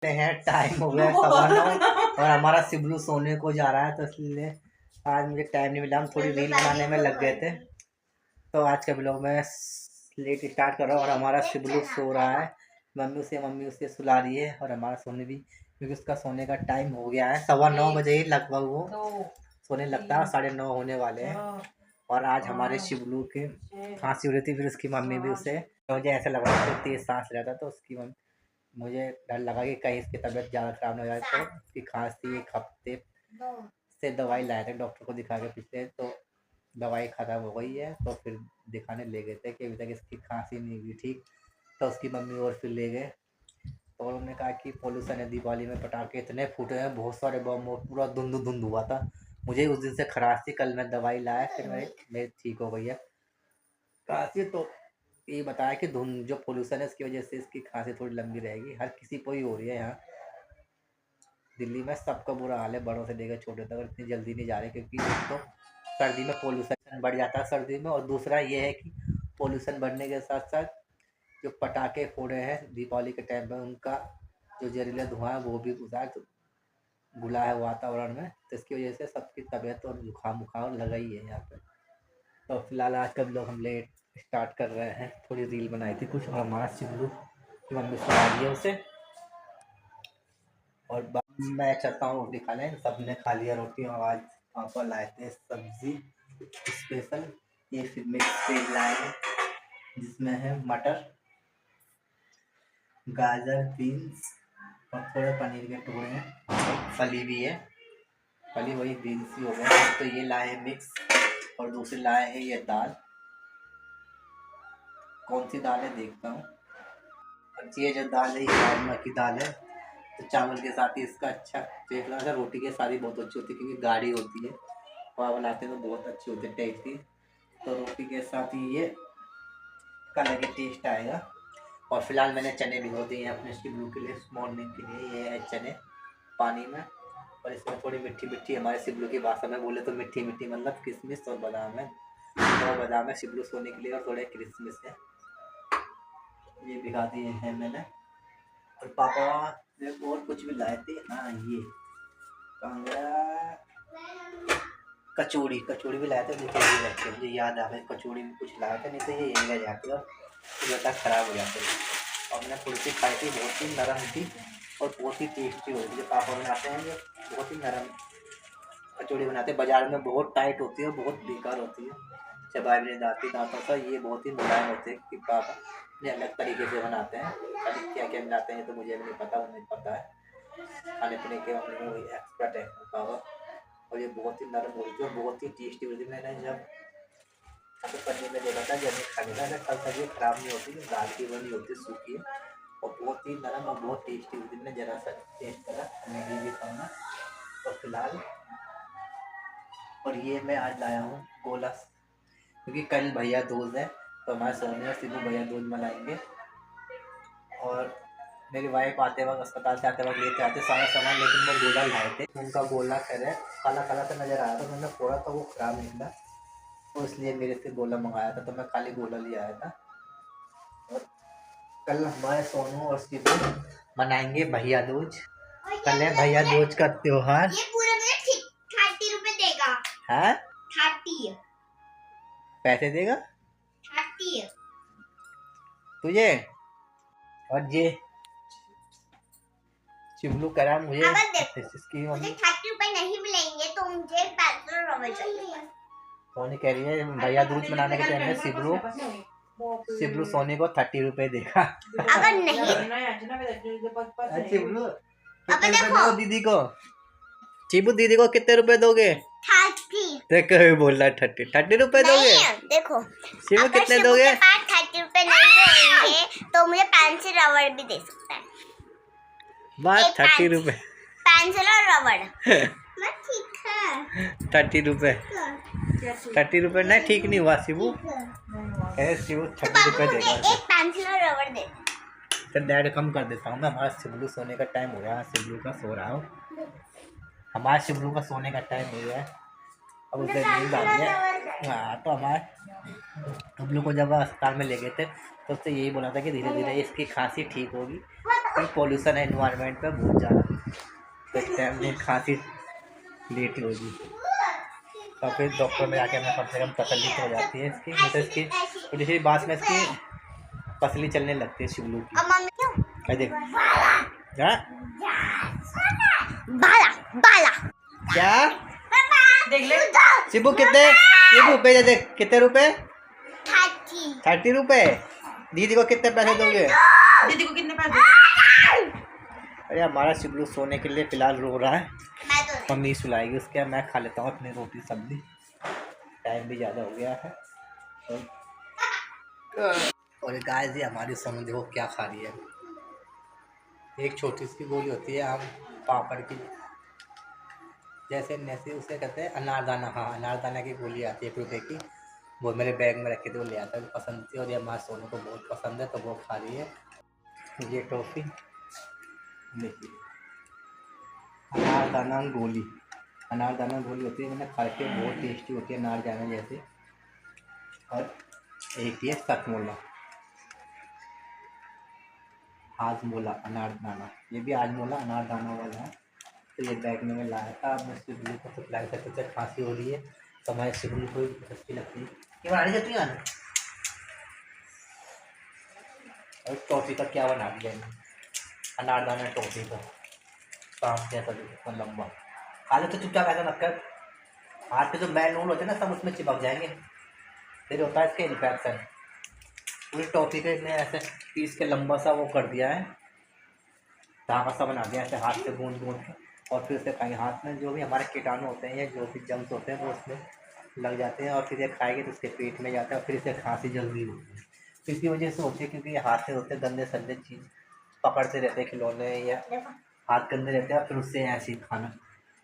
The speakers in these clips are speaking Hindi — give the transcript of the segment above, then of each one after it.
हैं टाइम हो गया 9:15 और हमारा शिबलू सोने को जा रहा है, तो इसलिए आज मुझे टाइम नहीं मिला। हम थोड़ी रील बनाने में लग गए थे, तो आज का ब्लॉग मैं लेट स्टार्ट कर रहा हूँ। और हमारा शिबलू सो रहा है, मम्मी उसे सुला रही है, और हमारा सोने भी, क्योंकि उसका सोने का टाइम हो गया है। 9:15 बजे ही लगभग वो सोने लगता है, 9:30 होने वाले हैं। और आज हमारे शिबलू के खांसी हो रही थी, फिर उसकी मम्मी भी उसे, मुझे ऐसा लग रहा था तेज सांस लेता, तो उसकी मम्मी, मुझे डर लगा कि कहीं इसकी तबीयत ज़्यादा खराब ना हो जाए, तो उसकी खांसी 1 हफ्ते से दवाई लाए थे डॉक्टर को दिखा के पिछले, तो दवाई ख़त्म हो गई है, तो फिर दिखाने ले गए थे कि अभी तक इसकी खांसी नहीं हुई ठीक। तो उसकी मम्मी और फिर ले गए, तो उन्होंने कहा कि पोल्यूशन है, दिवाली में पटाखे इतने फूटे हैं, बहुत सारे बम, और पूरा धुंध धुंध हुआ था। मुझे उस दिन से खराश थी, कल मैं दवाई लाया, फिर मेरी ठीक हो गई है खांसी। तो ये बताया कि धुंध जो पोल्यूशन है इसकी वजह से इसकी खांसी थोड़ी लंबी रहेगी, हर किसी को ही हो रही है। यहाँ दिल्ली में सबका बुरा हाल है, बड़ों से लेकर छोटे तक, इतनी जल्दी नहीं जा रहे, क्योंकि एक तो सर्दी में पोल्यूशन बढ़ जाता है सर्दी में, और दूसरा ये है कि पोल्यूशन बढ़ने के साथ साथ जो पटाखे फोड़े हैं दीपावली के टाइम पे, उनका जो जहरीला धुआं है वो भी घुला है वातावरण में, तो इसकी वजह से सबकी तबीयत और जुकाम बुखार लगा ही है यहाँ पे। तो फिलहाल आज का ब्लॉग हम लेट स्टार्ट कर रहे हैं, थोड़ी रील बनाई थी कुछ, और हमारा शिबलू की मम्मी सुना दी है उसे, और मैं चाहता हूँ रोटी खा लें। सब ने खा लिया रोटी, और आज पापा लाए थे सब्जी स्पेशल, ये फिर मिक्स वेज लाए हैं, जिसमें है मटर, गाजर, बीन्स, और थोड़े पनीर के टुकड़े हैं, फली भी है, फली वही बीन्स ही हो गए। तो ये लाए हैं मिक्स, और दूसरी लाए हैं ये दाल, कौन सी दाल है देखता हूँ। ये जो दाल है ये राजमा की दाल है, तो चावल के साथ ही इसका अच्छा टेस्ट लगता है, रोटी के साथ ही बहुत अच्छी होती है, क्योंकि गाढ़ी होती है, वहाँ बनाते हैं तो बहुत अच्छी होती है टेस्टी, तो रोटी के साथ ही ये का अलग ही टेस्ट आएगा। और फिलहाल मैंने चने भिगो दिए हैं अपने शिबलू के लिए, मॉर्निंग के लिए। ये है चने पानी में, और इसमें थोड़ी मिट्टी मिट्टी, हमारे शिबलू की भाषा में बोले तो मिट्टी मिट्टी मतलब किशमिश और बादाम है, तो बादाम है शिबलू सोने के लिए, और थोड़े किशमिश है, ये भिगा दिए हैं मैंने। और पापा ने और कुछ भी लाए थे, हाँ ये कांगड़ा कचौड़ी भी लाए थे, मुझे याद आ गई, कचौड़ी भी कुछ लाए थे, नहीं तो ये यहीं रह जाते और तक खराब हो जाते थे। और मैंने थोड़ी सी खाई थी, बहुत ही नरम थी और बहुत ही टेस्टी होती है। पापा बनाते हैं जो बहुत ही नरम कचौड़ी बनाते हैं, बाजार में बहुत टाइट होती है, बहुत बेकार होती है, चबाई भी नहीं जाती दांतों से। ये बहुत ही मुलायम होते हैं, कि पापा ने अलग तरीके से बनाते हैं, अभी क्या क्या मिलाते हैं तो मुझे भी नहीं पता, उन्हें पता है, खाने पीने के मामले में वही एक्सपर्ट है पापा। और ये बहुत ही नरम होती है और बहुत ही टेस्टी होती है। मैंने जब पन्नी में देखा था, जब मैं खाने का कल तक ये खराब नहीं होती, दाल की बनी होती सूखी है, और बहुत ही नरम और बहुत टेस्टी होती है। मैंने जरा सा टेस्ट करा, मैं भी खाऊंगा। तो फिलहाल, और ये मैं आज लाया हूँ गोला, क्योंकि कल भैया दूज है, तो हमारे सोने और सिद्धू भैया दूज मनाएंगे। और मेरी वाइफ आते वक्त, अस्पताल से आते वक्त लेते आते सारा सामान, लेकिन वो गोला लाए थे, उनका गोला कह रहे काला काला सा नज़र आया था, मैंने फोड़ा तो वो ख़राब निकला, तो इसलिए मेरे से गोला मंगाया था, तो मैं खाली गोला ले आया था। और कल हमारे सोनू और शिबू मनाएंगे भैया दूज, कल है भैया दूज का त्योहार। ये पूरा मुझे 30 रुपए देगा। हाँ 30 पैसे देगा 30 तुझे। और ये चिमलू करा मुझे, इसकी मुझे 30 रुपए नहीं मिलेंगे, तो मुझे 65 रुपए चाहिए। सोनी कह रही है भैया दूज मनाने के टाइम में शिबलू सोनी को 30 रुपए देगा। अगर नहीं चिबलू कितने रुपए दोगे दीदी को? चिबू दीदी को कितने रुपए दोगे? 30। देखो बोल रहा है 30 रुपए दोगे। देखो शिबू कितने दोगे? 30 रुपए नहीं होंगे तो मुझे पेंसिल रबड़ भी दे सकता है। बात 30 रुपए पेंसिल और रबड़। मैं ठीक है 30 रुपए 30 रुपए नहीं, ठीक नहीं हुआ शिबू। शिबू 30 रुपए देगा। एक पेंसिल और रबड़ दे। तो डैड कम कर देता हूँ मैं, हमारा शिबलू सोने का टाइम हो गया है, शिबलू का सो रहा हूँ, हमारे शिबलू का सोने का टाइम हो गया है, अब उसे नींद आ रही है। हाँ तो हमारे शिबलू को जब अस्पताल में ले गए थे, तो उससे यही बोला था कि धीरे धीरे इसकी खांसी ठीक होगी, पॉल्यूशन है इन्वायरमेंट पे बहुत ज़्यादा, तो इस टाइम में खांसी लेट होगी। तो फिर डॉक्टर में जाके हमें कम से कम तसल्ली तो हो जाती है इसकी, मतलब इसकी तो दूसरी बात में इसकी पसली चलने लगती है शिवलू की। देख बाला बाला क्या देख ले शिबू कितने, शिबू पे देख कितने रुपए, 30 रुपए। दीदी को कितने पैसे दोगे? दीदी को कितने पैसे? अरे हमारा शिबलू सोने के लिए फिलहाल रो रहा है, मम्मी सुलाएगी उसके, मैं खा लेता हूँ अपनी रोटी सब्जी, टाइम भी ज़्यादा हो गया है। और गाइस ये हमारी सोनू देखो क्या खा रही है, एक छोटी सी गोली होती है आम पापड़ की जैसे नैसे, उसे कहते हैं अनारदाना। हाँ अनारदाना की गोली आती है 1 रुपये की, वो मेरे बैग में रखे थे, वो ले आता है, पसंद थी और ये हमारे सोनू को बहुत पसंद है तो वो खा रही है। ये टॉफ़ी देखिए अनारदाना गोली, अनारदाना गोली होती है, मैंने खा के बहुत टेस्टी होती है अनारदाना जैसे। और एक ये सतमोला हाजमोला अनारदाना, ये भी हाजमोला अनारदाना वाला है। तो ये बैग में मैं लाया था, अब मैं शिवलू को सप्लाई करते थे, खांसी हो रही है तो मैं शिवलू को अच्छी लगती है कि बना रही जाती है। और टॉफ़ी का क्या बना दिया है, अनारदाना टॉफ़ी का काम किया था इतना लंबा, खा ले तो चुपचाप ऐसा मत कर, हाथ के जो मैल नूल होते हैं ना सब उसमें चिपक जाएंगे, फिर होता है इसके इन्फेक्शन। पूरी टॉफ़ी के इसने ऐसे पीस के लंबा सा वो कर दिया है, धागा सा बना दिया ऐसे हाथ से गूंद गूंद के, और फिर उसे खाएंगे। हाथ में जो भी हमारे कीटाणु होते हैं या जो भी जम्स होते हैं वो उसमें लग जाते हैं और फिर ये खाएंगे तो उसके पेट में जाता है और फिर इसे खांसी जल्दी होती है। तो इसी वजह से होती है क्योंकि ये हाथ से होते गंदे संदे चीज़ पकड़ते रहते हैं, खिलौने या हाथ गंदे रहते हैं, और फिर उससे ऐसे ही खाना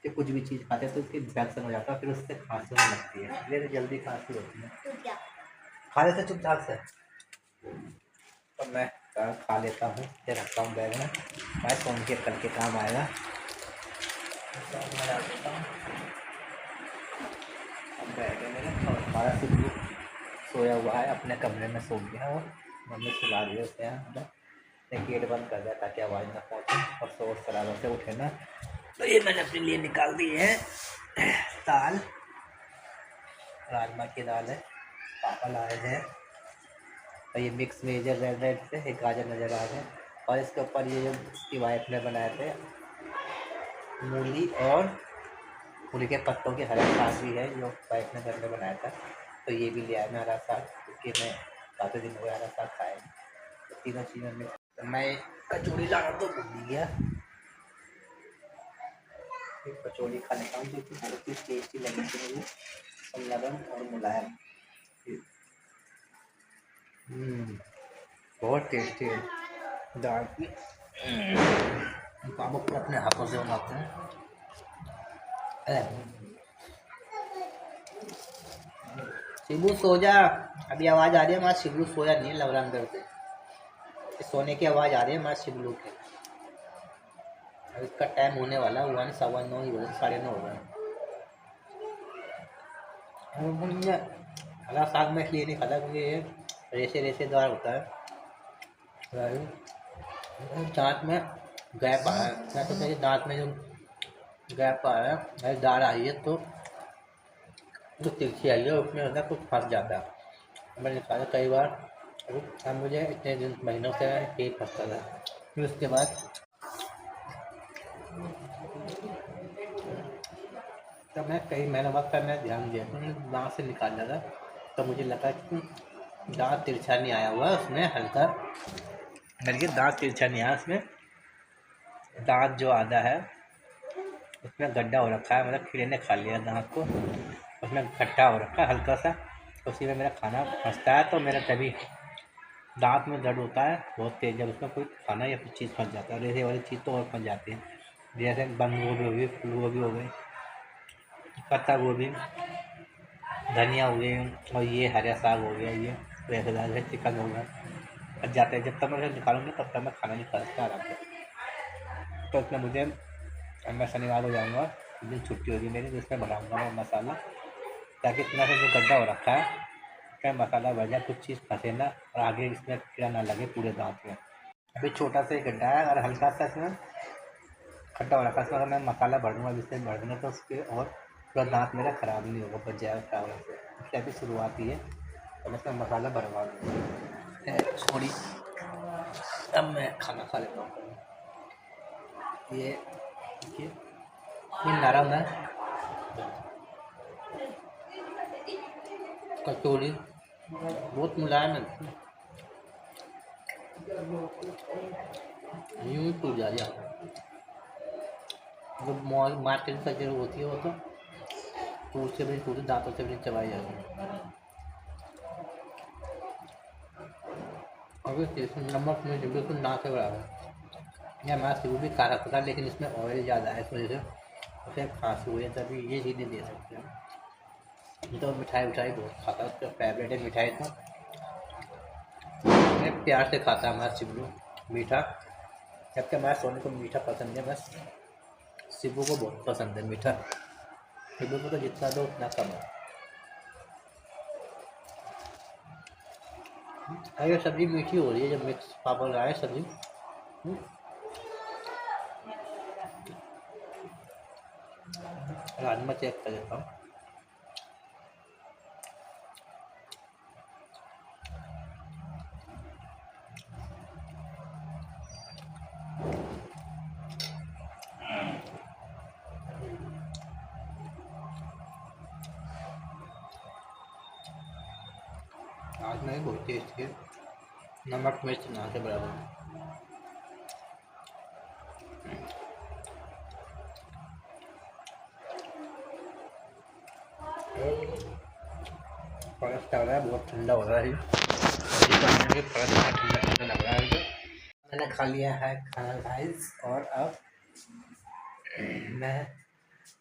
कि कुछ भी चीज़ खाते हैं तो उसकी इन्फेक्शन हो जाता है, फिर उससे खांसी होने लगती है, इसलिए तो जल्दी खांसी होती है। खा लेते चुपचाप से, तो मैं खा लेता हूँ, ये रखता हूँ बैग में, मैं सोन के कल के काम आएगा। बैग है मेरा, और हमारा शिवलू सोया हुआ है अपने कमरे में, सो गया और मम्मी सुला रही है उसे यहाँ, गेट बंद कर दिया ताकि आवाज़ ना पहुँचे और शोर शराबा से उठे ना। तो ये मैंने अपने लिए निकाल दी है दाल, राजमा की दाल है, पापा लाए हैं, और ये मिक्स वेज रेड रेड से एक गाजर नज़र आ रहे हैं, और इसके ऊपर ये जो इसकी वाइफ ने बनाए थे मूली और मूली के पत्तों के हरा साग भी है जो वाइफ ने घर में बनाया था, तो ये भी ले आया मैं हरा साग, क्योंकि मैं काफ़ी दिन हो गया हरा साग खाया, तो तीनों चीज़ों में तो मैं कचौड़ी लाना तो भूल गया, एक कचौड़ी खा लेता हूँ क्योंकि बहुत ही टेस्टी लगी थी मुझे और नरम और मुलायम, बहुत टेस्टी है दाल की। पापा को अपने हाथों से बनाते हैं। शिबू सो जा, अभी आवाज़ आ रही है हमारा शिबलू सोया नहीं है, लग रहा अंदर से सोने की आवाज़ आ रही है हमारे शिबलू की। अब इसका टाइम होने वाला हुआ नहीं, 9:15 ही हो गए, 9:30 हो गए। हरा साग में इसलिए नहीं खाता क्योंकि ये रेसे रेसेदार होता है, दांत में गैप आ रहा है, मैं तो मेरे दांत में जो गैप आ रहा है, दाढ़ आई है तो जो तिरछी आई है उसमें अंदर कुछ फंस जाता है, मैंने निकाला कई बार, अब मुझे इतने दिन महीनों से पेट फंसता था, फिर उसके बाद तब मैं कई महीनों बाद पर मैं ध्यान दिया तो दांत से निकाल लगा, तो मुझे लगा कि दांत तिरछा नहीं आया हुआ उसमें, हल्का बल्कि दांत तिरछा नहीं आया उसमें, दांत जो आधा है उसमें गड्ढा हो रखा है, मतलब कीड़े ने खा लिया दांत को, उसमें गड्ढा हो रखा है हल्का सा, तो उसी में मेरा खाना फंसता है, तो मेरा तभी दांत में दर्द होता है बहुत तेज़, जब उसमें कोई खाना या कुछ चीज़ फंस जाता है, रेसे वाली चीज़ तो और फंस जाती है, जैसे बंद गोभी हो गई, फूल गोभी हो गई, पत्ता गोभी, धनिया हो गई, और ये हरा साग हो गया, ये रेसेदार है, चिकन हो गया, फंस जाते हैं, जब तक मैं निकालूंगा तब तक मैं खाना नहीं खा सकता आराम से। तो इसमें मुझे, मैं शनिवार को जाऊँगा, दिन छुट्टी होगी मेरी, जिसमें बनाऊँगा मैं मसाला, ताकि इतना से जो गड्ढा हो रखा है क्या मसाला भर जाए, कुछ चीज़ फंसे ना और आगे इसमें कीड़ा ना लगे पूरे दांत में। अभी छोटा सा ही गड्ढा है और हल्का सा इसमें खट्टा हो रखा है। इसमें अगर मैं मसाला भर दूँगा जिससे भर दूँगा तो उसके और पूरा दाँत मेरा ख़राब नहीं होगा, बच जाएगा चावल से। इसलिए अभी शुरुआत ही है तो मैं इसमें मसाला भरवा दूँगा। छोड़ी, अब मैं खाना खा लेता हूँ। ये देखिए ये नरम है, कचौड़ी बहुत मुलायम है, यूँ ही टूट जा रहा। जो मॉल मार्केट में कचौड़ी होती है वो तो टूट से भी नहीं टूटी, दांतों से भी नहीं चबाई जाती। और इसमें नमक में बिल्कुल ना के बराबर। यह हमारा सिर भी खा सकता था लेकिन इसमें ऑयल ज़्यादा है, इस वजह से उसे खांसी हुई है, तभी ये चीज़ नहीं दे सकते हैं। तो मिठाई उठाई बहुत खाता है, उसका फेवरेट है मिठाई। तो मैं प्यार से खाता है हमारा शिबू मीठा, जबकि हमारा सोने को मीठा पसंद है, बस शिबू को बहुत पसंद है मीठा। शिबू को तो जितना दो उतना कम है। अरे सब्ज़ी मीठी हो रही है जब मिक्स पापड़ आए सब्ज़ी। राजमा चेक कर लेता हूँ। आज नहीं बहुत टेस्टी है, नमक मिर्च ना के बराबर। फर्श चल रहा है, बहुत ठंडा हो रहा है। फर्श ठंडा ठंडा लग रहा है। मैंने खा लिया है खाना गाइस, और अब मैं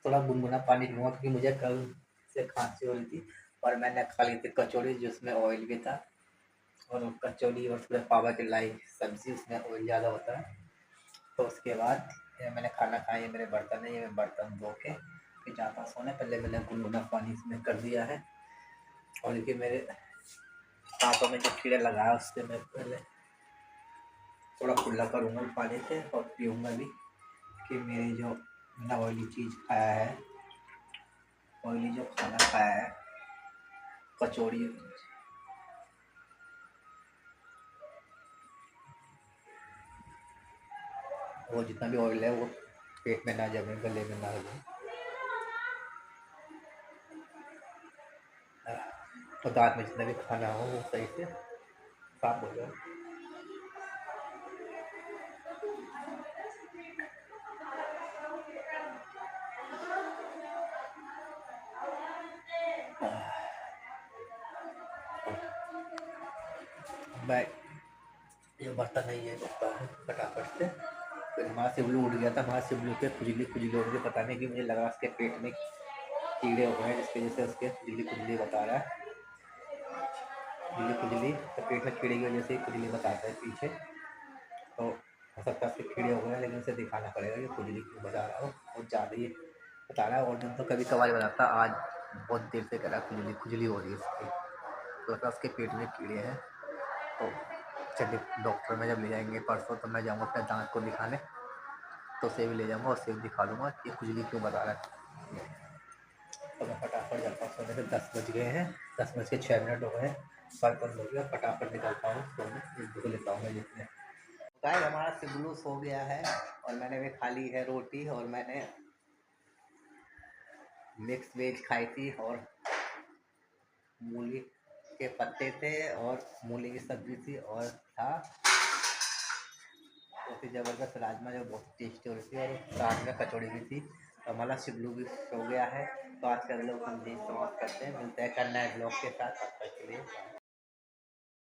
थोड़ा गुनगुना पानी पीऊँगा क्योंकि मुझे कल से खांसी हो रही थी और मैंने खा ली थी कचौड़ी जिसमें ऑयल भी था, और कचौड़ी और पूरे पावा की लाई सब्ज़ी उसमें ऑयल ज़्यादा होता है। तो उसके बाद ये मैंने खाना खाया, ये मेरे बर्तन है, ये मैं बर्तन धो के फिर जाता हूँ सोने। पहले मैंने गुनगुना पानी इसमें कर दिया है और देखिए मेरे दांतों में जो कीड़े लगाया उससे मैं पहले थोड़ा कुल्ला करूँगा पानी से और पीऊँगा भी, कि मेरी जो मैंने ऑयली चीज़ खाया है, ऑयली जो खाना खाया है कचौड़ी, वो जितना भी ऑयल है वो पेट में ना जमे, गले में ना लगे, तो दांत में जितना भी खाना हो वो सही से साफ हो जाए। मैं ये बर्तन नहीं है फटाफट से, फिर हमारा सिबलू उठ गया था, हमारा सिबलू के खुजली खुजली हो रही थी, पता नहीं कि मुझे लगा उसके पेट में कीड़े हो गए जिसकी वजह से उसके खुजली खुजली बता रहा है। खुजली खुजली तो पेट में कीड़े की वजह से खुजली बताता है पीछे, तो हो सकता है उसके कीड़े हो गए, लेकिन उसे दिखाना पड़ेगा कि खुजली क्यों बता रहा हो, बहुत ज़्यादा ही बता रहा है। और दिन तो कभी कभार बताता, आज बहुत देर से कह रहा खुजली खुजली हो रही है उसकी, तो लगता है उसके पेट में कीड़े हैं। तो चलिए डॉक्टर में जब ले जाएंगे परसों तो मैं जाऊँगा अपने दांत को दिखाने, तो उसे भी ले जाऊँगा, उससे भी दिखा दूँगा कि खुजली क्यों बता रहा है। तो मैं फटाफट जाता हूँ सोने के, 10 बज गए हैं, 10:06 हो गए हैं, बर्तन हो गया, फटाफट निकलता हूँ सोने, एक दो लेता हूँ मैं जितने। गाइस हमारा सिबलू सो गया है और मैंने भी खा ली है रोटी, और मैंने मिक्स वेज खाई थी और मूली के पत्ते थे और मूली की सब्ज़ी थी और था बहुत ही ज़बरदस्त राजमा जो बहुत टेस्टी हो रही थी, और साथ में कचौड़ी भी थी। तो हमारा शिबलू भी सो गया है। तो आज का लोग हम यही समाप्त करते हैं, मिलते हैं कल नए ब्लॉग के साथ, तब तक के लिए।